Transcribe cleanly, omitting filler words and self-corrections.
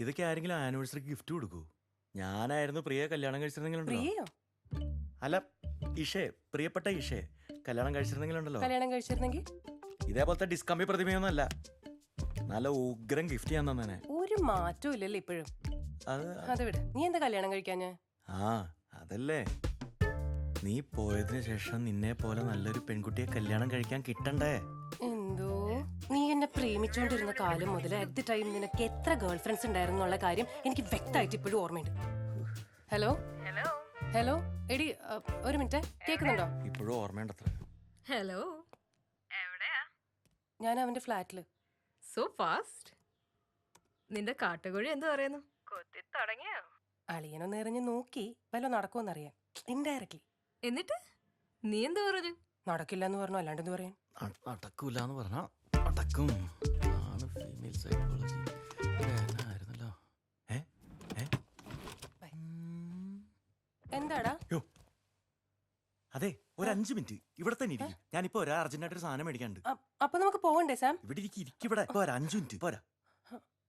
ഇതൊക്കെ ആരെങ്കിലും ആനിവേഴ്സറിക്ക് ഗിഫ്റ്റ് കൊടുക്കൂ? ഞാനായിരുന്നു പ്രിയ കല്യാണം കഴിച്ചിരുന്നെങ്കിലുണ്ടല്ലോ. പ്രിയയോ? അല്ല, ഇഷേ, പ്രിയപ്പെട്ട ഇഷേ കല്യാണം കഴിച്ചിരുന്നെങ്കിലുണ്ടല്ലോ. കല്യാണം കഴിച്ചിരുന്നെങ്കിൽ ഇതേപോലത്തെ ഡിസ്കമ്പി പ്രതിമയൊന്നും അല്ല. നല്ല ഉഗ്രം ഗിഫ്റ്റ് ഞാൻ തന്നെ. ഒരു മാറ്റവും ഇല്ലല്ലോ ഇപ്പോഴും. അത് അത് വിട്. നീ എന്താ കല്യാണം കഴിക്കാഞ്ഞ്? ആ അതല്ലേ, നീ പോയതിനു ശേഷം നിന്നെ പോലെ നല്ലൊരു പെൺകുട്ടിയെ കല്യാണം കഴിക്കാൻ കിട്ടണ്ടേ? എന്തോ നീ എന്നെ പ്രേമിച്ചോണ്ടിരുന്ന കാലം മുതൽ അറ്റ് ദി ടൈം നിനക്ക് എത്ര ഗേൾ ഫ്രണ്ട്സ് ഉണ്ടായിരുന്നു എന്നുള്ള കാര്യം എനിക്ക് വ്യക്തമായിട്ട് ഇപ്പോഴും ഓർമ്മയുണ്ട്. ഹലോ ഹലോ ഹലോ എടി, ഒരു മിനിറ്റ്, കേൾക്കുന്നുണ്ടോ? ഇപ്പോഴും ഓർമ്മയുണ്ടത്ര. ഹലോ, എവിടെയാ? ഞാൻ അവന്റെ ഫ്ലാറ്റില്. So fast. നിന്റെ കാട്ടുകോഴി എന്ത് പറയുന്നു? കൊത്തി തുടങ്ങിയോ? അളിയനൊന്ന് എറിഞ്ഞ് നോക്കി വല്ല നടക്കുമെന്നറിയാൻ, ഇൻഡയറക്ട്ലി. എന്നിട്ട് നീ എന്ത് പറഞ്ഞു? നടക്കില്ല എന്ന് പറഞ്ഞു, അല്ലാണ്ടെന്ന് പറയാൻ. നടക്കൂല എന്ന് പറഞ്ഞാ നടക്കും. ആണ് ഫീമെയിൽ സൈക്കോളജി. ആയിരുന്നല്ലോ. എന്താടാ? യോ, അതെ, ഒരു 5 മിനിറ്റ് ഇവിടെ തന്നെ ഇരിക്കും. ഞാനിപ്പോ അർജന്റായിട്ടൊരു സാധനം മേടിക്കാണ്ട്. അപ്പൊ നമുക്ക് പോകണ്ടേ സാം? ഇവിടെ ഇരിക്കും, ഇവിടെ. ഇപ്പൊ 5 മിനിറ്റ് പോരാ.